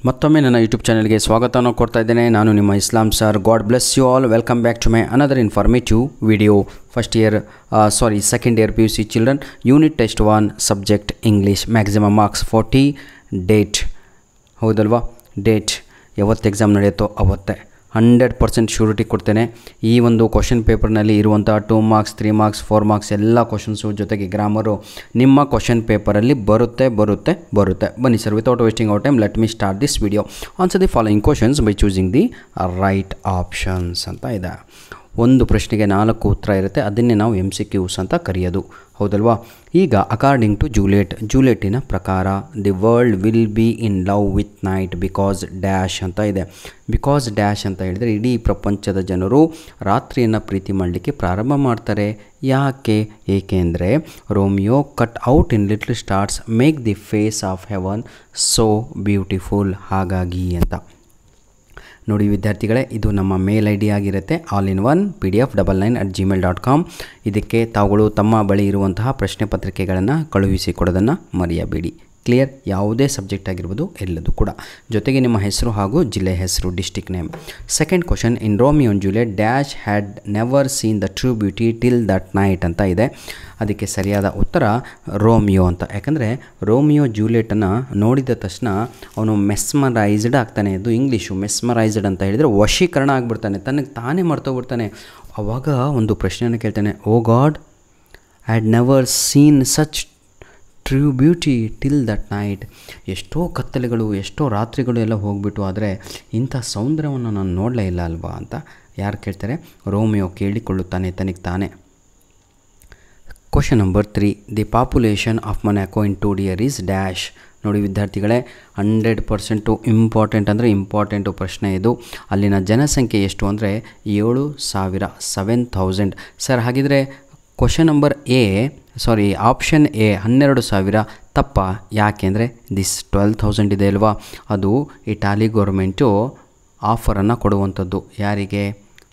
ಮತ್ತೊಮ್ಮೆ ನನ್ನ ಯೂಟ್ಯೂಬ್ ಚಾನಲ್ಗೆ ಸ್ವಾಗತವನ್ನು ಕೊಡ್ತಾ ಇದ್ದೇನೆ. ನಾನು ನಿಮ್ಮ Islam sir. God bless you all. Welcome back to my another informative video. Second year PUC children, unit test 1, subject English, maximum marks 40. Date ಹೌದಲ್ವಾ? ಡೇಟ್ ಯಾವತ್ತು ಎಕ್ಸಾಮ್ ನಡೆಯುತ್ತೋ ಅವತ್ತೇ 100% ಶ್ಯೂರಿಟಿ ಕೊಡ್ತೇನೆ. ಈ ಒಂದು ಕ್ವಶನ್ ಪೇಪರ್ನಲ್ಲಿ ಇರುವಂಥ 2 ಮಾರ್ಕ್ಸ್, 3 ಮಾರ್ಕ್ಸ್, 4 ಮಾರ್ಕ್ಸ್ ಎಲ್ಲ ಕ್ವಶನ್ಸು ಜೊತೆಗೆ ಗ್ರಾಮರು ನಿಮ್ಮ ಕ್ವಶನ್ ಪೇಪರಲ್ಲಿ ಬರುತ್ತೆ. ಬನ್ನಿ sir, without wasting our time let me start this video. Answer the following questions by choosing the right options ಅಂತ ಇದೆ. ಒಂದು ಪ್ರಶ್ನೆಗೆ 4 ಉತ್ತರ ಇರುತ್ತೆ, ಅದನ್ನೇ ನಾವು MCQs ಅಂತ ಕರೆಯೋದು, ಹೌದಲ್ವಾ? ಈಗ ಅಕಾರ್ಡಿಂಗ್ ಟು ಜೂಲಿಯೆಟಿನ ಪ್ರಕಾರ the world will be in love with night because dash ಅಂತ ಇದೆ. ಬಿಕಾಸ್ ಡ್ಯಾಶ್ ಅಂತ ಹೇಳಿದರೆ ಇಡೀ ಪ್ರಪಂಚದ ಜನರು ರಾತ್ರಿಯನ್ನು ಪ್ರೀತಿ ಮಾಡಲಿಕ್ಕೆ ಪ್ರಾರಂಭ ಮಾಡ್ತಾರೆ. ಯಾಕೆ? ಏಕೆಂದರೆ Romeo cut out in little stars make the face of heaven so beautiful, ಹಾಗಾಗಿ ಅಂತ. ನೋಡಿ ವಿದ್ಯಾರ್ಥಿಗಳೇ, ಇದು ನಮ್ಮ ಮೇಲ್ ID ಆಗಿರುತ್ತೆ, all-in-one pdf99@gmail.com. ಇದಕ್ಕೆ ತಾವುಗಳು ತಮ್ಮ ಬಳಿ ಇರುವಂತಹ ಪ್ರಶ್ನೆ ಪತ್ರಿಕೆಗಳನ್ನು ಕಳುಹಿಸಿಕೊಡೋದನ್ನು ಮರೆಯಬೇಡಿ. ಕ್ಲಿಯರ್? ಯಾವುದೇ ಸಬ್ಜೆಕ್ಟ್ ಆಗಿರ್ಬೋದು, ಎಲ್ಲದೂ ಕೂಡ. ಜೊತೆಗೆ ನಿಮ್ಮ ಹೆಸರು ಹಾಗೂ ಜಿಲ್ಲೆ ಹೆಸರು, district name. Second question, in Romeo and Juliet dash had never seen the true beauty till that night ಅಂತ ಇದೆ. ಅದಕ್ಕೆ ಸರಿಯಾದ ಉತ್ತರ ರೋಮಿಯೋ ಅಂತ. ಯಾಕಂದರೆ ರೋಮಿಯೋ ಜೂಲಿಯಟನ್ನು ನೋಡಿದ ತಕ್ಷಣ ಅವನು ಮೆಸ್ಮರೈಸ್ಡ್ ಆಗ್ತಾನೆ. ಇದು ಇಂಗ್ಲೀಷು. ಮೆಸ್ಮರೈಸ್ಡ್ ಅಂತ ಹೇಳಿದರೆ ವಶೀಕರಣ ಆಗಿಬಿಡ್ತಾನೆ, ತನಗೆ ತಾನೇ ಮರ್ತೋಗ್ಬಿಡ್ತಾನೆ. ಆವಾಗ ಒಂದು ಪ್ರಶ್ನೆಯನ್ನು ಕೇಳ್ತಾನೆ, oh God, had never seen such true beauty till that night. ಎಷ್ಟೋ ಕತ್ತಲೆಗಳು, ಎಷ್ಟೋ ರಾತ್ರಿಗಳು ಎಲ್ಲ ಹೋಗ್ಬಿಟ್ಟು, ಆದರೆ ಇಂಥ ಸೌಂದರ್ಯವನ್ನು ನಾನು ನೋಡಲೇ ಇಲ್ಲ ಅಲ್ವಾ ಅಂತ ಯಾರು ಕೇಳ್ತಾರೆ? ರೋಮಿಯೋ ಕೇಳಿಕೊಳ್ಳುತ್ತಾನೆ ತನಗೆ ತಾನೇ. Question number 3, the population of Monaco in 2 year is dash. ನೋಡಿ ವಿದ್ಯಾರ್ಥಿಗಳೇ, 100% ಇಂಪಾರ್ಟೆಂಟ್ ಅಂದರೆ ಇಂಪಾರ್ಟೆಂಟು ಪ್ರಶ್ನೆ ಇದು. ಅಲ್ಲಿನ ಜನಸಂಖ್ಯೆ ಎಷ್ಟು ಅಂದರೆ 7,000. ಸರ್ ಹಾಗಿದ್ರೆ ಕ್ವಶನ್ ನಂಬರ್ ಆಪ್ಷನ್ ಎ 12,000 ತಪ್ಪ. ಯಾಕೆಂದರೆ ದಿಸ್ 12,000 ಇದೆ ಅಲ್ವಾ, ಅದು ಇಟಾಲಿ ಗೌರ್ಮೆಂಟು ಆಫರನ್ನು ಕೊಡುವಂಥದ್ದು. ಯಾರಿಗೆ?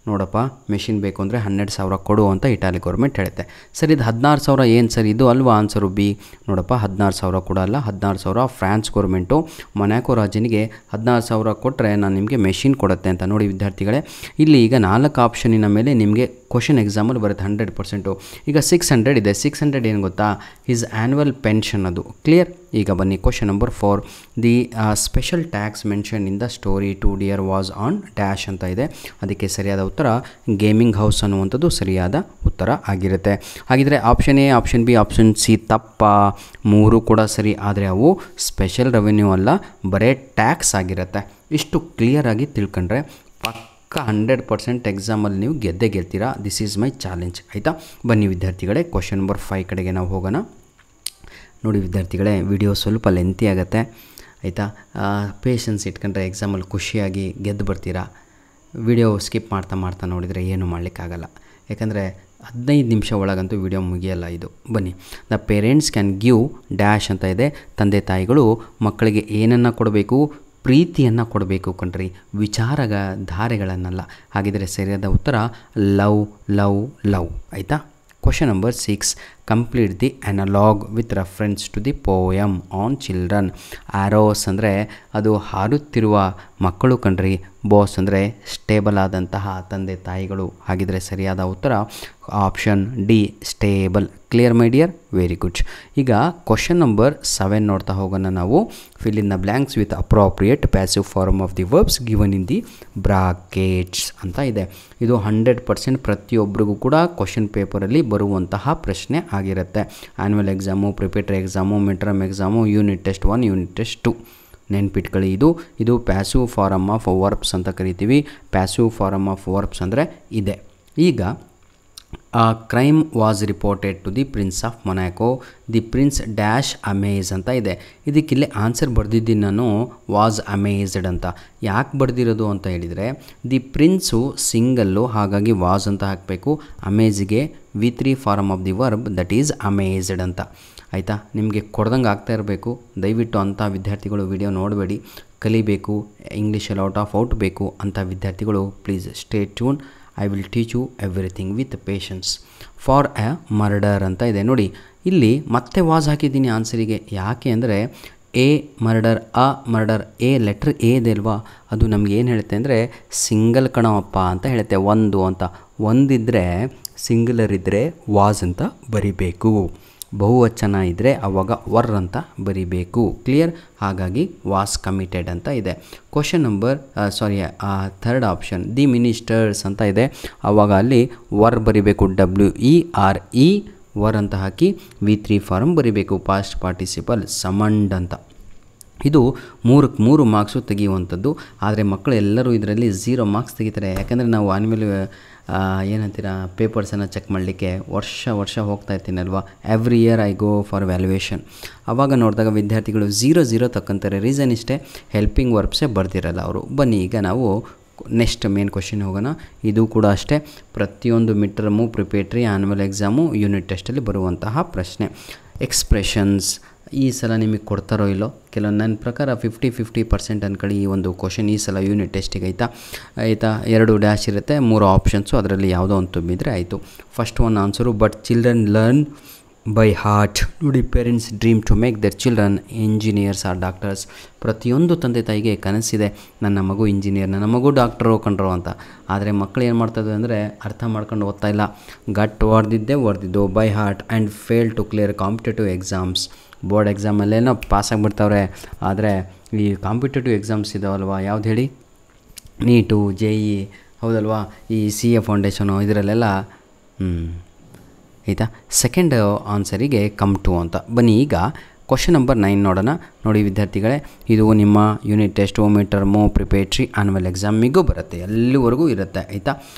ನೋಡಪ್ಪ, ಮೆಷಿನ್ ಬೇಕು ಅಂದರೆ 12,000 ಕೊಡು ಅಂತ ಇಟಾಲಿ ಗೌರ್ಮೆಂಟ್ ಹೇಳುತ್ತೆ. ಸರ್ ಇದು 16,000 ಏನು ಸರ್ ಇದು ಅಲ್ವಾ? Answer B. ನೋಡಪ್ಪ, 16,000 ಕೂಡ ಅಲ್ಲ, 16,000 ಫ್ರಾನ್ಸ್ ಗೌರ್ಮೆಂಟು ಮೊನಾಕೋ ರಾಜನಿಗೆ 16,000 ಕೊಟ್ಟರೆ ನಾನು ನಿಮಗೆ ಮೆಷಿನ್ ಕೊಡುತ್ತೆ ಅಂತ. ನೋಡಿ ವಿದ್ಯಾರ್ಥಿಗಳೇ, ಇಲ್ಲಿ ಈಗ 4 ಆಪ್ಷನಿನ ಮೇಲೆ ನಿಮಗೆ ಕ್ವಶನ್ ಎಕ್ಸಾಮಲ್ಲಿ ಬರುತ್ತೆ 100%. ಈಗ 600 ಇದೆ. 600 ಏನು ಗೊತ್ತಾ? ಹಿಸ್ ಆ್ಯನ್ಯುವಲ್ ಪೆನ್ಷನ್ ಅದು. ಕ್ಲಿಯರ್? ಈಗ ಬನ್ನಿ question number 4, the special tax mention in the story to dear was on dash ಅಂತ ಇದೆ. ಅದಕ್ಕೆ ಸರಿಯಾದ ಉತ್ತರ ಗೇಮಿಂಗ್ ಹೌಸ್ ಅನ್ನುವಂಥದ್ದು ಸರಿಯಾದ ಉತ್ತರ ಆಗಿರುತ್ತೆ. ಹಾಗಿದ್ರೆ option A, option B, option C ತಪ್ಪ. 3 ಕೂಡ ಸರಿ, ಆದರೆ ಅವು ಸ್ಪೆಷಲ್ ರೆವೆನ್ಯೂ ಅಲ್ಲ, ಬರೇ ಟ್ಯಾಕ್ಸ್ ಆಗಿರುತ್ತೆ. ಇಷ್ಟು ಕ್ಲಿಯರಾಗಿ ತಿಳ್ಕೊಂಡ್ರೆ ಪಕ್ಕ 100% ಎಕ್ಸಾಮಲ್ಲಿ ನೀವು ಗೆಲ್ತೀರಾ. ದಿಸ್ ಈಸ್ ಮೈ ಚಾಲೆಂಜ್, ಆಯಿತಾ? ಬನ್ನಿ ವಿದ್ಯಾರ್ಥಿಗಳೇ, ಕ್ವಶನ್ ನಂಬರ್ 5 ಕಡೆಗೆ ನಾವು ಹೋಗೋಣ. ನೋಡಿ ವಿದ್ಯಾರ್ಥಿಗಳೇ, ವಿಡಿಯೋ ಸ್ವಲ್ಪ ಲೆಂತಿ ಆಗುತ್ತೆ, ಆಯಿತಾ? ಪೇಷನ್ಸ್ ಇಟ್ಕೊಂಡ್ರೆ ಎಕ್ಸಾಮಲ್ಲಿ ಖುಷಿಯಾಗಿ ಗೆದ್ದು ಬರ್ತೀರಾ. ವಿಡಿಯೋ ಸ್ಕಿಪ್ ಮಾಡ್ತಾ ನೋಡಿದರೆ ಏನೂ ಮಾಡಲಿಕ್ಕಾಗಲ್ಲ, ಯಾಕಂದರೆ 15 ನಿಮಿಷ ಒಳಗಂತೂ ವಿಡಿಯೋ ಮುಗಿಯಲ್ಲ ಇದು. ಬನ್ನಿ, the parents can give dash ಅಂತ ಇದೆ. ತಂದೆ ತಾಯಿಗಳು ಮಕ್ಕಳಿಗೆ ಏನನ್ನು ಕೊಡಬೇಕು? ಪ್ರೀತಿಯನ್ನು ಕೊಡಬೇಕು ಕಣ್ರಿ, ಧಾರೆಗಳನ್ನಲ್ಲ. ಹಾಗಿದ್ರೆ ಸರಿಯಾದ ಉತ್ತರ ಲವ್, ಆಯಿತಾ? Question number 6, complete the analog with reference to the poem on children. Arrows ಅಂದರೆ ಅದು ಹಾರುತ್ತಿರುವ ಮಕ್ಕಳು ಕಣ್ರಿ, ಬಾಸ್ ಅಂದರೆ ಸ್ಟೇಬಲ್ ಆದಂತಹ ತಂದೆ ತಾಯಿಗಳು. ಹಾಗಿದ್ರೆ ಸರಿಯಾದ ಉತ್ತರ option D, stable. Clear my dear? Very good. ಈಗ ಕ್ವಶನ್ ನಂಬರ್ 7 ನೋಡ್ತಾ ಹೋಗೋಣ ನಾವು. Fill in the blanks with appropriate passive form of the verbs given in the brackets ಅಂತ ಇದೆ. ಇದು 100% ಪ್ರತಿಯೊಬ್ಬರಿಗೂ ಕೂಡ ಕ್ವಶನ್ ಪೇಪರಲ್ಲಿ ಬರುವಂತಹ ಪ್ರಶ್ನೆ ಆಗಿರುತ್ತೆ. Annual exam, preparatory exam, mid-term exam, unit test 1, unit test 2. ನೆನ್ಪಿಟ್ಕೊಳ್ಳಿ, ಇದು ಪ್ಯಾಸಿವ್ ಫಾರಮ್ ಆಫ್ ವರ್ಬ್ಸ್ ಅಂತ ಕರಿತೀವಿ. ಪ್ಯಾಸಿವ್ ಫಾರಮ್ ಆಫ್ ವರ್ಬ್ಸ್ ಅಂದರೆ ಇದೆ. ಈಗ crime was reported to the prince of Monaco, the prince dash amaze ಅಂತ ಇದೆ. ಇದಕ್ಕಿಲ್ಲಿ ಆನ್ಸರ್ ಬರೆದಿದ್ದೀನಿ ನಾನು, ವಾಸ್ ಅಮೇಜ್ಡ್ ಅಂತ. ಯಾಕೆ ಬರೆದಿರೋದು ಅಂತ ಹೇಳಿದರೆ, ದಿ ಪ್ರಿನ್ಸು ಸಿಂಗಲ್ಲು, ಹಾಗಾಗಿ ವಾಸ್ ಅಂತ ಹಾಕಬೇಕು. ಅಮೇಜ್ಗೆ V3 form of the verb, that is amazed ಅಂತ. ಆಯಿತಾ? ನಿಮಗೆ ಕೊಡ್ದಂಗೆ ಆಗ್ತಾ ಇರಬೇಕು. ದಯವಿಟ್ಟು ಅಂಥ ವಿದ್ಯಾರ್ಥಿಗಳು ವಿಡಿಯೋ ನೋಡಬೇಡಿ, ಕಲಿಬೇಕು, ಇಂಗ್ಲೀಷಲ್ಲಿ ಔಟ್ ಬೇಕು ಅಂತ ವಿದ್ಯಾರ್ಥಿಗಳು please stay tune. I will teach you everything with patience. For a murder ಅಂತ ಇದೆ. ನೋಡಿ ಇಲ್ಲಿ ಮತ್ತೆ ವಾಸ್ ಹಾಕಿದ್ದೀನಿ ಆನ್ಸರಿಗೆ. ಯಾಕೆ ಅಂದರೆ A murder, a murder, A letter A ಇದೆ ಅಲ್ವಾ, ಅದು ನಮ್ಗೆ ಏನು ಹೇಳುತ್ತೆ ಅಂದರೆ ಸಿಂಗಲ್ ಕಣವಪ್ಪ ಅಂತ ಹೇಳುತ್ತೆ. ಒಂದು ಅಂತ, ಒಂದಿದ್ದರೆ ಸಿಂಗುಲರ್ ಇದ್ದರೆ ವಾಸ್ ಅಂತ ಬರಿಬೇಕು, ಬಹುವಚನ ಇದ್ದರೆ ಅವಾಗ ವರ್ ಅಂತ ಬರಿಬೇಕು. ಕ್ಲಿಯರ್? ಹಾಗಾಗಿ ವಾಸ್ ಕಮಿಟೆಡ್ ಅಂತ ಇದೆ. Question number third option the ministers ಅಂತ ಇದೆ, ಆವಾಗ ಅಲ್ಲಿ ವರ್ ಬರಿಬೇಕು, WERE ವರ್ ಅಂತ ಹಾಕಿ V3 ಫಾರ್ಮ್ ಬರಿಬೇಕು, ಪಾಸ್ಟ್ ಪಾರ್ಟಿಸಿಪಲ್ ಸಮಂಡ್ ಅಂತ. ಇದು 3 ಮಾರ್ಕ್ಸು ತೆಗೆಯುವಂಥದ್ದು. ಆದರೆ ಮಕ್ಕಳು ಎಲ್ಲರೂ ಇದರಲ್ಲಿ 0 ಮಾರ್ಕ್ಸ್ ತೆಗಿತಾರೆ. ಯಾಕಂದರೆ ನಾವು ಆನ್ಮೇಲೆ ಏನಂತೀರ ಪೇಪರ್ಸನ್ನು ಚೆಕ್ ಮಾಡಲಿಕ್ಕೆ ವರ್ಷ ಹೋಗ್ತಾ ಇರ್ತೀನಲ್ವ, every year I go for valuation. ಆವಾಗ ನೋಡಿದಾಗ ವಿದ್ಯಾರ್ಥಿಗಳು 0 ತಕ್ಕಂತಾರೆ. ರೀಸನ್ ಇಷ್ಟೇ, ಹೆಲ್ಪಿಂಗ್ ವರ್ಬ್ಸೇ ಬರ್ದಿರಲ್ಲ ಅವರು. ಬನ್ನಿ ಈಗ ನಾವು ನೆಕ್ಸ್ಟ್ ಮೇನ್ ಕ್ವಶನ್ ಹೋಗೋಣ. ಇದು ಕೂಡ ಅಷ್ಟೇ, ಪ್ರತಿಯೊಂದು mid term, preparatory, annual exam, unit ಟೆಸ್ಟಲ್ಲಿ ಬರುವಂತಹ ಪ್ರಶ್ನೆ. ಎಕ್ಸ್ಪ್ರೆಷನ್ಸ್ ಈ ಸಲ ನಿಮಗೆ ಕೊಡ್ತಾರೋ ಇಲ್ಲೋ, ಕೆಲವೊಂದು ನನ್ನ ಪ್ರಕಾರ 50% ಅಂದ್ಕೊಳ್ಳಿ ಈ ಒಂದು ಕ್ವಶನ್ ಈ ಸಲ ಯೂನಿಟ್ ಟೆಸ್ಟಿಗೆ. ಆಯಿತಾ 2 ಡ್ಯಾಶ್ ಇರುತ್ತೆ, 3 ಆಪ್ಷನ್ಸು, ಅದರಲ್ಲಿ ಯಾವುದೋ ಒಂದು ತುಂಬಿದರೆ ಆಯಿತು. First one answer, but children learn by heart. ನೋಡಿ, parents dream to make their children engineers or doctors. ಪ್ರತಿಯೊಂದು ತಂದೆ ತಾಯಿಗೆ ಕನಸಿದೆ, ನನ್ನ ಮಗು ಇಂಜಿನಿಯರ್, ನನ್ನ ಮಗು ಡಾಕ್ಟರು ಕಂಡ್ರು ಅಂತ. ಆದರೆ ಮಕ್ಕಳು ಏನು ಮಾಡ್ತಾಯಿದ್ವಿ ಅಂದರೆ ಅರ್ಥ ಮಾಡ್ಕೊಂಡು ಓದ್ತಾ ಇಲ್ಲ. ಗಟ್ ಓದಿದ್ದು by heart and fail to clear competitive exams. Board ಎಕ್ಸಾಮಲ್ಲೇನೋ ಪಾಸಾಗಿಬಿಡ್ತಾವ್ರೆ, ಆದರೆ ಈ ಕಾಂಪಿಟೇಟಿವ್ ಎಕ್ಸಾಮ್ಸ್ ಇದಾವಲ್ವ, ಯಾವ್ದು ಹೇಳಿ, ನೀಟು, JEE ಹೌದಲ್ವಾ, ಈ CA ಫೌಂಡೇಶನು, ಇದರಲ್ಲೆಲ್ಲ ಆಯಿತಾ. ಸೆಕೆಂಡ್ ಆನ್ಸರಿಗೆ ಕಮ್ ಟು ಅಂತ. ಬನ್ನಿ ಈಗ ಕ್ವಶನ್ ನಂಬರ್ 9 ನೋಡೋಣ. ನೋಡಿ ವಿದ್ಯಾರ್ಥಿಗಳೇ, ಇದು ನಿಮ್ಮ unit test, mid term, preparatory, annual ಎಕ್ಸಾಮಿಗೂ ಬರುತ್ತೆ, ಎಲ್ಲಿವರೆಗೂ ಇರುತ್ತೆ. ಆಯಿತಾ,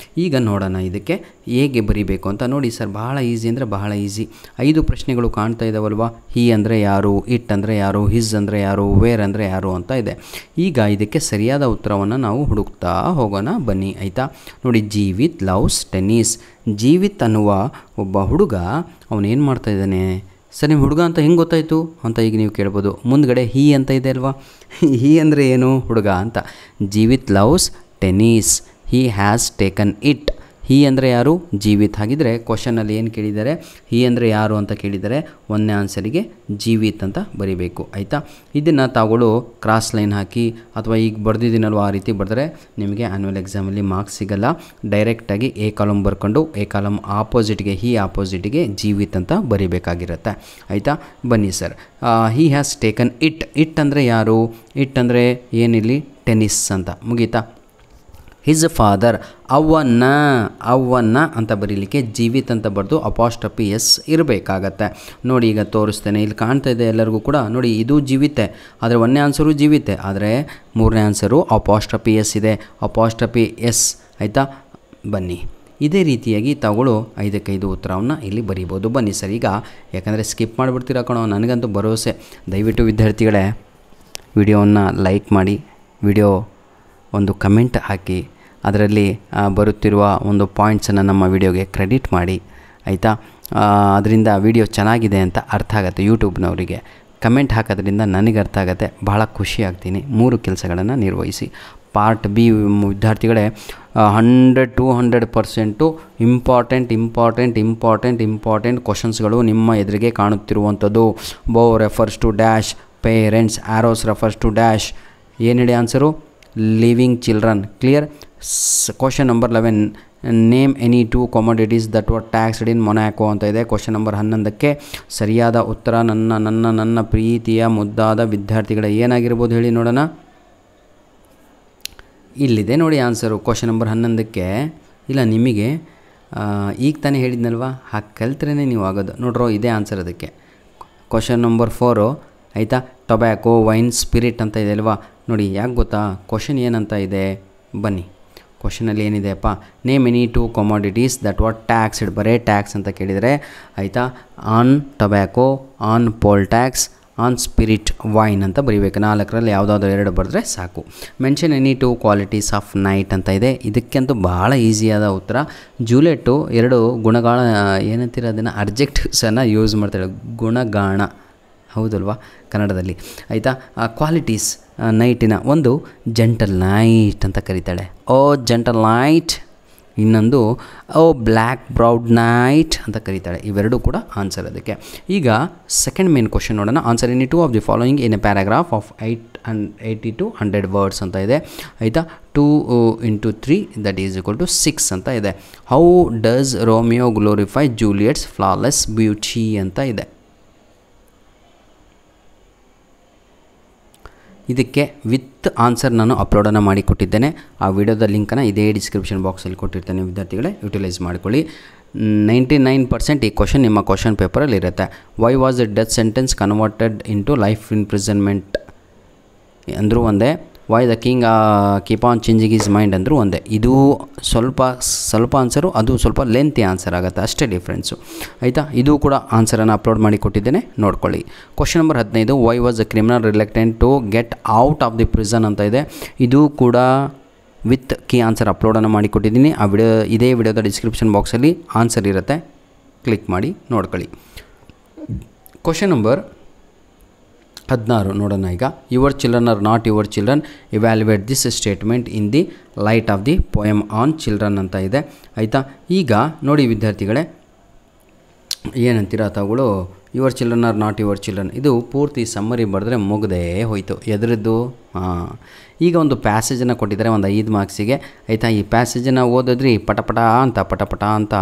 ಈಗ ನೋಡೋಣ ಇದಕ್ಕೆ ಹೇಗೆ ಬರೀಬೇಕು ಅಂತ. ನೋಡಿ ಸರ್, ಬಹಳ ಈಸಿ ಅಂದರೆ ಬಹಳ ಈಸಿ. 5 ಪ್ರಶ್ನೆಗಳು ಕಾಣ್ತಾ ಇದ್ದಾವಲ್ವ. ಹಿ ಅಂದರೆ ಯಾರು, ಇಟ್ ಅಂದರೆ ಯಾರು, ಹಿಸ್ ಅಂದರೆ ಯಾರು, ವೇರ್ ಅಂದರೆ ಯಾರು ಅಂತ ಇದೆ. ಈಗ ಇದಕ್ಕೆ ಸರಿಯಾದ ಉತ್ತರವನ್ನು ನಾವು ಹುಡುಕ್ತಾ ಹೋಗೋಣ ಬನ್ನಿ. ಆಯಿತಾ, ನೋಡಿ, ಜೀವಿತ್ ಲವ್ಸ್ ಟೆನ್ನಿಸ್. ಜೀವಿತ್ ಅನ್ನುವ ಒಬ್ಬ ಹುಡುಗ ಅವನೇನು ಮಾಡ್ತಾ ಇದ್ದಾನೆ ಸರ್, ನಿಮ್ಮ ಹುಡುಗ ಅಂತ ಹೆಂಗೆ ಗೊತ್ತಾಯಿತು ಅಂತ ಈಗ ನೀವು ಕೇಳ್ಬೋದು. ಮುಂದ್ಗಡೆ ಹಿ ಅಂತ ಇದೆ ಅಲ್ವಾ, ಹಿ ಅಂದರೆ ಏನು, ಹುಡುಗ ಅಂತ. Jeevith loves tennis, he has taken it. He ಅಂದರೆ ಯಾರು, ಜೀವಿತ್. ಹಾಗಿದ್ರೆ ಕ್ವಶನಲ್ಲಿ ಏನು ಕೇಳಿದ್ದಾರೆ, ಹಿ ಅಂದರೆ ಯಾರು ಅಂತ ಕೇಳಿದ್ದಾರೆ. ಒಂದನೇ ಆನ್ಸರಿಗೆ ಜೀವಿತ್ ಅಂತ ಬರೀಬೇಕು. ಆಯಿತಾ, ಇದನ್ನು ತಾವುಗಳು ಕ್ರಾಸ್ ಲೈನ್ ಹಾಕಿ ಅಥವಾ ಈಗ ಬರೆದಿದ್ದೀನಲ್ವ ಆ ರೀತಿ ಬರೆದ್ರೆ ನಿಮಗೆ ಆ್ಯನ್ಯುವಲ್ ಎಕ್ಸಾಮಲ್ಲಿ ಮಾರ್ಕ್ಸ್ ಸಿಗಲ್ಲ. ಡೈರೆಕ್ಟಾಗಿ ಎ ಕಾಲಮ್ ಬರ್ಕೊಂಡು ಎ ಕಾಲಮ್ ಆಪೋಸಿಟ್ಗೆ, ಹಿ ಆಪೋಸಿಟ್ಗೆ ಜೀವಿತ್ ಅಂತ ಬರೀಬೇಕಾಗಿರುತ್ತೆ. ಆಯಿತಾ, ಬನ್ನಿ sir, he has taken it. It ಅಂದರೆ ಯಾರು, ಇಟ್ ಅಂದರೆ ಏನಿಲ್ಲಿ ಟೆನ್ನಿಸ್ ಅಂತ. ಮುಗೀತಾ. ಹಿಸ್ ಫಾದರ್, ಅವ್ವನ್ನ ಅಂತ ಬರೀಲಿಕ್ಕೆ ಜೀವಿತ್ ಅಂತ ಬರೆದು ಅಪಾಸ್ಟ್ರಫಿ ಎಸ್ ಇರಬೇಕಾಗತ್ತೆ. ನೋಡಿ ಈಗ ತೋರಿಸ್ತೇನೆ, ಇಲ್ಲಿ ಕಾಣ್ತಾ ಇದೆ ಎಲ್ಲರಿಗೂ ಕೂಡ. ನೋಡಿ, ಇದು ಜೀವಿತೆ, ಆದರೆ ಒಂದನೇ ಆನ್ಸರು ಜೀವಿತೆ, ಆದರೆ ಮೂರನೇ ಆನ್ಸರು ಅಪಾಸ್ಟ್ರಫಿ ಎಸ್ ಇದೆ, ಅಪಾಸ್ಟ್ರಫಿ ಎಸ್. ಆಯಿತಾ, ಬನ್ನಿ ಇದೇ ರೀತಿಯಾಗಿ ತಾವುಗಳು 5 ಉತ್ತರವನ್ನು ಇಲ್ಲಿ ಬರೀಬೋದು. ಬನ್ನಿ ಸರ್, ಈಗ ಯಾಕಂದರೆ ಸ್ಕಿಪ್ ಮಾಡಿಬಿಡ್ತೀರ ಕಣೋ, ನನಗಂತೂ ಭರವಸೆ. ದಯವಿಟ್ಟು ವಿದ್ಯಾರ್ಥಿಗಳೇ ವಿಡಿಯೋವನ್ನು ಲೈಕ್ ಮಾಡಿ, ವಿಡಿಯೋ ಒಂದು ಕಮೆಂಟ್ ಹಾಕಿ, ಅದರಲ್ಲಿ ಬರುತ್ತಿರುವ ಒಂದು ಪಾಯಿಂಟ್ಸನ್ನು ನಮ್ಮ ವಿಡಿಯೋಗೆ ಕ್ರೆಡಿಟ್ ಮಾಡಿ. ಆಯಿತಾ, ಅದರಿಂದ ವಿಡಿಯೋ ಚೆನ್ನಾಗಿದೆ ಅಂತ ಅರ್ಥ ಆಗುತ್ತೆ ಯೂಟ್ಯೂಬ್ನವರಿಗೆ. ಕಮೆಂಟ್ ಹಾಕೋದ್ರಿಂದ ನನಗೆ ಅರ್ಥ ಆಗುತ್ತೆ, ಬಹಳ ಖುಷಿ ಆಗ್ತೀನಿ. 3 ಕೆಲಸಗಳನ್ನು ನಿರ್ವಹಿಸಿ. ಪಾರ್ಟ್ ಬಿ ವಿದ್ಯಾರ್ಥಿಗಳೇ 100% ಇಂಪಾರ್ಟೆಂಟ್ ಕ್ವಶನ್ಸ್ಗಳು ನಿಮ್ಮ ಎದುರಿಗೆ ಕಾಣುತ್ತಿರುವಂಥದ್ದು. Bow refers to dash, parents, arrows refers to dash. ಏನು ಹೇಳಿ answer, living children. Clear. Question number 11, name any 2 commodities that were taxed in Monaco ಅಂತ ಇದೆ. ಕ್ವಶನ್ ನಂಬರ್ 11ಕ್ಕೆ ಸರಿಯಾದ ಉತ್ತರ ನನ್ನ ಪ್ರೀತಿಯ ಮುದ್ದಾದ ವಿದ್ಯಾರ್ಥಿಗಳೇ ಏನಾಗಿರ್ಬೋದು ಹೇಳಿ ನೋಡೋಣ. ಇಲ್ಲಿದೆ ನೋಡಿ ಆನ್ಸರು. ಕ್ವಶನ್ ನಂಬರ್ 11ಕ್ಕೆ ಇಲ್ಲ, ನಿಮಗೆ ಈಗ ತಾನೇ ಹೇಳಿದ್ನಲ್ವ, ಹಾಗೆ ಕಲ್ತ್ರೇ ನೀವು ಆಗೋದು. ನೋಡ್ರೋ, ಇದೇ ಆನ್ಸರ್ ಅದಕ್ಕೆ. ಕ್ವಶನ್ ನಂಬರ್ 4 ಆಯಿತಾ, ಟೊಬ್ಯಾಕೋ, ವೈನ್, ಸ್ಪಿರಿಟ್ ಅಂತ ಇದೆ ಅಲ್ವಾ. ನೋಡಿ ಯಾಕೆ ಗೊತ್ತಾ, ಕ್ವಶನ್ ಏನಂತ ಇದೆ, ಬನ್ನಿ ಕ್ವಶನಲ್ಲಿ ಏನಿದೆಯಪ್ಪ, name any 2 commodities that what taxed, ಬರೇ ಟ್ಯಾಕ್ಸ್ ಅಂತ ಕೇಳಿದರೆ ಆಯಿತಾ. On tobacco, on poll tax, on spirit, wine ಅಂತ ಬರೀಬೇಕು. 4ರಲ್ಲಿ ಯಾವುದಾದ್ರೂ 2 ಬರೆದ್ರೆ ಸಾಕು. Mention any 2 qualities of knight ಅಂತ ಇದೆ. ಇದಕ್ಕಂತೂ ಭಾಳ ಈಸಿಯಾದ ಉತ್ತರ. ಜೂಲಿಯೆಟ್ಟು 2 ಗುಣಗಾಣ ಏನಂತೀರ ಅದನ್ನು, ಅಬ್ಜೆಕ್ಟಿವ್ಸನ್ನು ಯೂಸ್ ಮಾಡ್ತಾಳೆ, ಗುಣಗಾಣ ಹೌದಲ್ವಾ ಕನ್ನಡದಲ್ಲಿ. ಆಯಿತಾ, ಕ್ವಾಲಿಟೀಸ್ ನೈಟಿನ ಒಂದು ಜೆಂಟಲ್ ನೈಟ್ ಅಂತ ಕರೀತಾಳೆ. ಓ ಜೆಂಟಲ್ ನೈಟ್, ಇನ್ನೊಂದು ಬ್ಲ್ಯಾಕ್ ಬ್ರೌಡ್ ನೈಟ್ ಅಂತ ಕರೀತಾಳೆ. ಇವೆರಡೂ ಕೂಡ ಆನ್ಸರ್ ಅದಕ್ಕೆ. ಈಗ ಸೆಕೆಂಡ್ ಮೇನ್ ಕ್ವಶನ್ ನೋಡೋಣ. Answer any two of the following in a paragraph of 80 to 100 words ಅಂತ ಇದೆ. ಆಯಿತಾ, 2 into 3 that is equal to 6 ಅಂತ ಇದೆ. How does Romeo glorify Juliet's flawless beauty ಅಂತ ಇದೆ. ಇದಕ್ಕೆ ವಿತ್ ಆನ್ಸರ್ ನಾನು ಅಪ್ಲೋಡನ್ನು ಮಾಡಿ ಕೊಟ್ಟಿದ್ದೇನೆ. ಆ ವಿಡಿಯೋದ ಲಿಂಕನ್ನು ಇದೇ ಡಿಸ್ಕ್ರಿಪ್ಷನ್ ಬಾಕ್ಸಲ್ಲಿ ಕೊಟ್ಟಿರ್ತೇನೆ. ವಿದ್ಯಾರ್ಥಿಗಳೇ ಯೂಟಿಲೈಸ್ ಮಾಡಿಕೊಳ್ಳಿ. 99% ಈ ಕ್ವಶನ್ ನಿಮ್ಮ ಕ್ವಶನ್ ಪೇಪರಲ್ಲಿ ಇರುತ್ತೆ. Y was the death sentence converted into life imprisonment ಅಂದರೂ ಒಂದೇ. Why the king keep on changing is mind ಅಂದರೂ ಒಂದೇ. ಇದು ಸ್ವಲ್ಪ ಆನ್ಸರು, ಅದು ಸ್ವಲ್ಪ ಲೆಂತಿ ಆನ್ಸರ್ ಆಗುತ್ತೆ, ಅಷ್ಟೇ ಡಿಫ್ರೆನ್ಸು. ಆಯಿತಾ, ಇದು ಕೂಡ ಆನ್ಸರನ್ನು ಅಪ್ಲೋಡ್ ಮಾಡಿ ಕೊಟ್ಟಿದ್ದೇನೆ, ನೋಡ್ಕೊಳ್ಳಿ. Question number 15, why was the criminal reluctant to get out of the prison ಅಂತ ಇದೆ. ಇದು ಕೂಡ ವಿತ್ ಕೀ ಆನ್ಸರ್ ಅಪ್ಲೋಡನ್ನು ಮಾಡಿ ಕೊಟ್ಟಿದ್ದೀನಿ. ಆ ಇದೇ ವಿಡಿಯೋದ ಡಿಸ್ಕ್ರಿಪ್ಷನ್ ಬಾಕ್ಸಲ್ಲಿ ಆನ್ಸರ್ ಇರುತ್ತೆ, ಕ್ಲಿಕ್ ಮಾಡಿ ನೋಡ್ಕೊಳ್ಳಿ. ಕ್ವಶನ್ ನಂಬರ್ 16 ನೋಡೋಣ. ಈಗ your children are not your children, evaluate this statement in the light off the poem on children ಅಂತ ಇದೆ. ಆಯಿತಾ, ಈಗ ನೋಡಿ ವಿದ್ಯಾರ್ಥಿಗಳೇ, ಏನಂತೀರ ತಾವುಗಳು, your children are not your children, ಇದು ಪೂರ್ತಿ ಸಮ್ಮರಿ ಬರೆದ್ರೆ ಮುಗದೇ ಹೋಯಿತು. ಎದರದ್ದು? ಈಗ ಒಂದು ಪ್ಯಾಸೇಜನ್ನು ಕೊಟ್ಟಿದ್ದಾರೆ ಒಂದು 5 ಮಾರ್ಕ್ಸಿಗೆ. ಆಯಿತಾ, ಈ ಪ್ಯಾಸೇಜನ್ನು ಓದಿದ್ರಿ ಪಟಪಟ ಅಂತ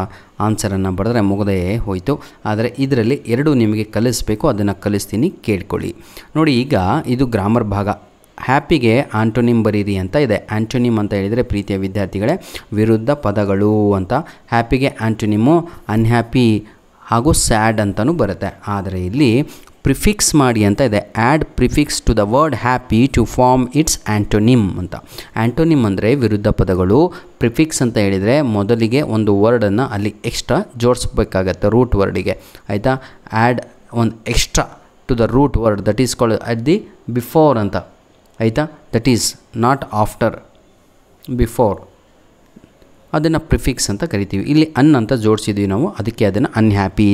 ಆನ್ಸರನ್ನು ಬರೆದ್ರೆ ಮುಗದೇ ಹೋಯಿತು. ಆದರೆ ಇದರಲ್ಲಿ 2 ನಿಮಗೆ ಕಲಿಸಬೇಕು, ಅದನ್ನು ಕಲಿಸ್ತೀನಿ, ಕೇಳ್ಕೊಳ್ಳಿ. ನೋಡಿ, ಈಗ ಇದು ಗ್ರಾಮರ್ ಭಾಗ. ಹ್ಯಾಪಿಗೆ ಆಂಟೋನಿಮ್ ಬರೀರಿ ಅಂತ ಇದೆ. ಆಂಟೋನಿಮ್ ಅಂತ ಹೇಳಿದರೆ ಪ್ರೀತಿಯ ವಿದ್ಯಾರ್ಥಿಗಳೇ ವಿರುದ್ಧ ಪದಗಳು ಅಂತ. ಹ್ಯಾಪಿಗೆ ಆಂಟೋನಿಮು ಅನ್ಹ್ಯಾಪಿ ಹಾಗೂ ಸ್ಯಾಡ್ ಅಂತಲೂ ಬರುತ್ತೆ. ಆದರೆ ಇಲ್ಲಿ ಪ್ರಿಫಿಕ್ಸ್ ಮಾಡಿ ಅಂತ ಇದೆ. Add prefix to the word happy to form its antonym ಅಂತ. ಆ್ಯಂಟೋನಿಮ್ ಅಂದರೆ ವಿರುದ್ಧ ಪದಗಳು. ಪ್ರಿಫಿಕ್ಸ್ ಅಂತ ಹೇಳಿದರೆ ಮೊದಲಿಗೆ ಒಂದು ವರ್ಡನ್ನು ಅಲ್ಲಿ ಎಕ್ಸ್ಟ್ರಾ ಜೋಡಿಸ್ಬೇಕಾಗತ್ತೆ ರೂಟ್ ವರ್ಡಿಗೆ. ಆಯಿತಾ, ಆ್ಯಡ್ ಒಂದು extra to the root word that is called at the before ಅಂತ. ಆಯಿತಾ, that is not after, before, ಅದನ್ನು ಪ್ರಿಫಿಕ್ಸ್ ಅಂತ ಕರಿತೀವಿ. ಇಲ್ಲಿ ಅನ್ ಅಂತ ಜೋಡಿಸಿದ್ವಿ ನಾವು, ಅದಕ್ಕೆ ಅದನ್ನು ಅನ್ಹ್ಯಾಪಿ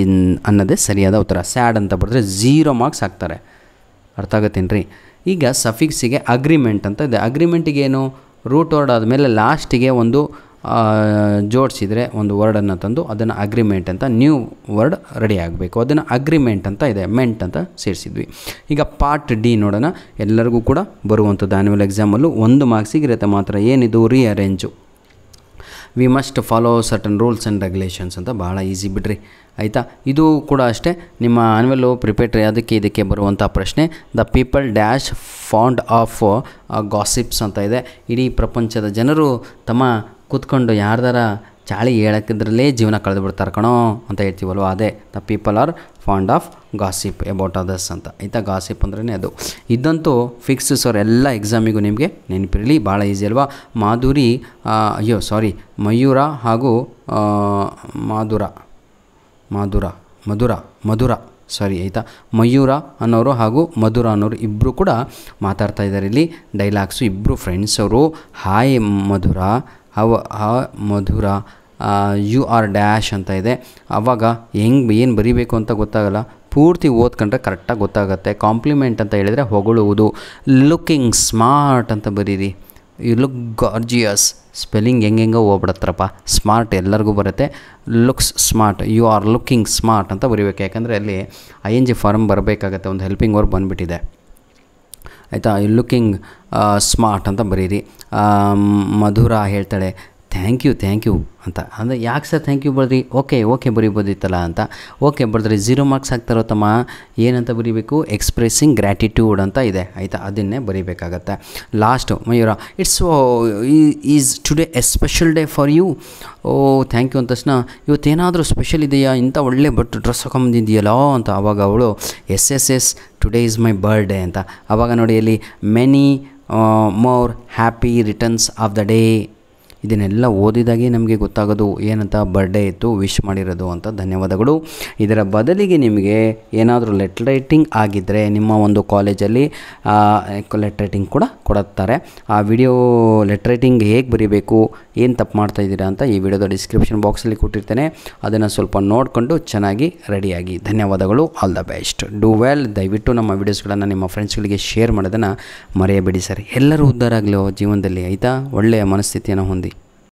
ಅನ್ನೋದೇ ಸರಿಯಾದ ಉತ್ತರ. ಸ್ಯಾಡ್ ಅಂತ ಬರೆದ್ರೆ 0 ಮಾರ್ಕ್ಸ್ ಹಾಕ್ತಾರೆ. ಅರ್ಥ ಆಗುತ್ತೇನ್ರಿ? ಈಗ ಸಫಿಕ್ಸಿಗೆ ಅಗ್ರಿಮೆಂಟ್ ಅಂತ ಇದೆ. ಅಗ್ರಿಮೆಂಟಿಗೆ ಏನು, ರೂಟ್ ವರ್ಡ್ ಆದಮೇಲೆ ಲಾಸ್ಟಿಗೆ ಒಂದು ಜೋಡಿಸಿದರೆ ಒಂದು ವರ್ಡನ್ನು ತಂದು ಅದನ್ನು ಅಗ್ರಿಮೆಂಟ್ ಅಂತ ನ್ಯೂ ವರ್ಡ್ ರೆಡಿ ಆಗಬೇಕು. ಅದನ್ನು ಅಗ್ರಿಮೆಂಟ್ ಅಂತ ಇದೆ, ಮೆಂಟ್ ಅಂತ ಸೇರಿಸಿದ್ವಿ. ಈಗ ಪಾರ್ಟ್ ಡಿ ನೋಡೋಣ. ಎಲ್ಲರಿಗೂ ಕೂಡ ಬರುವಂಥದ್ದು ಆ್ಯನ್ಯುವಲ್ ಎಕ್ಸಾಮಲ್ಲೂ 1 ಮಾರ್ಕ್ಸಿಗೆ ಇರುತ್ತೆ ಮಾತ್ರ. ಏನಿದು? Rearrange. We must follow certain rules and regulations ಅಂತ. ಭಾಳ ಈಸಿ ಬಿಡ್ರಿ. ಆಯಿತಾ, ಇದು ಕೂಡ ಅಷ್ಟೇ ನಿಮ್ಮ ಆನ್ಯುವಲ್ಲು ಪ್ರಿಪೇರ್ಟ್ರಿ ಅದಕ್ಕೆ ಇದಕ್ಕೆ ಬರುವಂಥ ಪ್ರಶ್ನೆ. The people dash fond of gossips ಅಂತ ಇದೆ. ಇಡೀ ಪ್ರಪಂಚದ ಜನರು ತಮ್ಮ ಕೂತ್ಕೊಂಡು ಯಾರ್ದಾರ ಚಾಳಿ ಹೇಳೋಕ್ಕಿದ್ರಲ್ಲೇ ಜೀವನ ಕಳೆದು ಬಿಡ್ತಾರೆ ಕಣೋ ಅಂತ ಹೇಳ್ತೀವಲ್ವ, ಅದೇ the people are fond of gossip about others ಅಂತ. ಆಯಿತಾ, ಗಾಸಿಪ್ ಅಂದ್ರೇ ಅದು. ಇದಂತೂ ಫಿಕ್ಸ್ ಸರ್, ಎಲ್ಲ ಎಕ್ಸಾಮಿಗೂ ನಿಮಗೆ ನೆನಪಿರಲಿ, ಭಾಳ ಈಸಿ ಅಲ್ವಾ. ಮಯೂರ ಹಾಗೂ ಮಧುರ ಆಯಿತಾ, ಮಯೂರ ಅನ್ನೋರು ಹಾಗೂ ಮಧುರ ಅನ್ನೋರು ಇಬ್ಬರು ಕೂಡ ಮಾತಾಡ್ತಾ ಇದ್ದಾರೆ ಇಲ್ಲಿ. ಡೈಲಾಗ್ಸು ಇಬ್ಬರು ಫ್ರೆಂಡ್ಸ್ ಅವರು. Hi Madhura, Madhura, you are dash ಅಂತ ಇದೆ. ಆವಾಗ ಏನು ಬರೀಬೇಕು ಅಂತ ಗೊತ್ತಾಗಲ್ಲ, ಪೂರ್ತಿ ಓದ್ಕೊಂಡ್ರೆ ಕರೆಕ್ಟಾಗಿ ಗೊತ್ತಾಗುತ್ತೆ. ಕಾಂಪ್ಲಿಮೆಂಟ್ ಅಂತ ಹೇಳಿದರೆ ಹೊಗಳುವುದು. ಲುಕ್ಕಿಂಗ್ ಸ್ಮಾರ್ಟ್ ಅಂತ ಬರೀರಿ. You look gorgeous. ಸ್ಪೆಲ್ಲಿಂಗ್ ಹೆಂಗೆಂಗೋ ಹೋಗ್ಬಿಡತ್ರಪ್ಪ. ಸ್ಮಾರ್ಟ್ ಎಲ್ಲರಿಗೂ ಬರುತ್ತೆ. Looks smart, you are looking smart ಅಂತ ಬರೀಬೇಕು. ಯಾಕಂದರೆ ಅಲ್ಲಿ ING ಫಾರ್ಮ್ ಬರಬೇಕಾಗತ್ತೆ, ಒಂದು ಹೆಲ್ಪಿಂಗ್ ವರ್ಬ್ ಬಂದುಬಿಟ್ಟಿದೆ. ಆಯಿತಾ, ಯು ಲುಕ್ಕಿಂಗ್ ಸ್ಮಾರ್ಟ್ ಅಂತ ಬರೀರಿ. ಮಧುರ ಹೇಳ್ತಾಳೆ ಥ್ಯಾಂಕ್ ಯು ಅಂತ. ಅಂದರೆ ಯಾಕೆ ಸರ್ ಥ್ಯಾಂಕ್ ಯು ಬರೀರಿ? ಓಕೆ ಬರೀಬೋದಿತ್ತಲ್ಲ ಅಂತ. ಓಕೆ ಬರೆದ್ರೆ 0 ಮಾರ್ಕ್ಸ್ ಆಗ್ತಾರೋ ತಮ್ಮ. ಏನಂತ ಬರೀಬೇಕು? ಎಕ್ಸ್ಪ್ರೆಸ್ಸಿಂಗ್ ಗ್ರ್ಯಾಟಿಟ್ಯೂಡ್ ಅಂತ ಇದೆ. ಆಯಿತಾ, ಅದನ್ನೇ ಬರೀಬೇಕಾಗತ್ತೆ. Last Mayura, is today a special day for you. Thank you ಅಂದ ತಕ್ಷಣ ಇವತ್ತೇನಾದರೂ ಸ್ಪೆಷಲ್ ಇದೆಯಾ, ಇಂಥ ಒಳ್ಳೆ ಡ್ರೆಸ್ ಹಾಕೊಂಬಂದಿದೆಯಲ್ಲ ಅಂತ. ಆವಾಗ ಅವಳು S today is my birthday ಅಂತ. ಆವಾಗ ನೋಡಿ ಅಲ್ಲಿ many more happy returns of the day. ಇದನ್ನೆಲ್ಲ ಓದಿದಾಗೆ ನಮಗೆ ಗೊತ್ತಾಗೋದು ಏನಂತ, ಬರ್ಡೇ ಇತ್ತು, ವಿಶ್ ಮಾಡಿರೋದು ಅಂತ. ಧನ್ಯವಾದಗಳು. ಇದರ ಬದಲಿಗೆ ನಿಮಗೆ ಏನಾದರೂ ಲೆಟರ್ ರೈಟಿಂಗ್ ಆಗಿದ್ದರೆ ನಿಮ್ಮ ಒಂದು ಕಾಲೇಜಲ್ಲಿ ಲೆಟರ್ ರೈಟಿಂಗ್ ಕೂಡ ಕೊಡುತ್ತಾರೆ. ಆ ವಿಡಿಯೋ ಲೆಟರ್ ರೈಟಿಂಗ್ ಹೇಗೆ ಬರೀಬೇಕು, ಏನು ತಪ್ಪು ಮಾಡ್ತಾಯಿದ್ದೀರಾ ಅಂತ ಈ ವಿಡಿಯೋದ ಡಿಸ್ಕ್ರಿಪ್ಷನ್ ಬಾಕ್ಸಲ್ಲಿ ಕೊಟ್ಟಿರ್ತೇನೆ. ಅದನ್ನು ಸ್ವಲ್ಪ ನೋಡಿಕೊಂಡು ಚೆನ್ನಾಗಿ ರೆಡಿಯಾಗಿ. ಧನ್ಯವಾದಗಳು. All the best. Do well. ದಯವಿಟ್ಟು ನಮ್ಮ ವೀಡಿಯೋಸ್ಗಳನ್ನು ನಿಮ್ಮ ಫ್ರೆಂಡ್ಸ್ಗಳಿಗೆ ಶೇರ್ ಮಾಡೋದನ್ನು ಮರೆಯಬೇಡಿ ಸರ್. ಎಲ್ಲರೂ ಉದ್ಧಾರ ಆಗಲಿ ಜೀವನದಲ್ಲಿ. ಆಯಿತಾ, ಒಳ್ಳೆಯ ಮನಸ್ಥಿತಿಯನ್ನು ಹೊಂದಿ.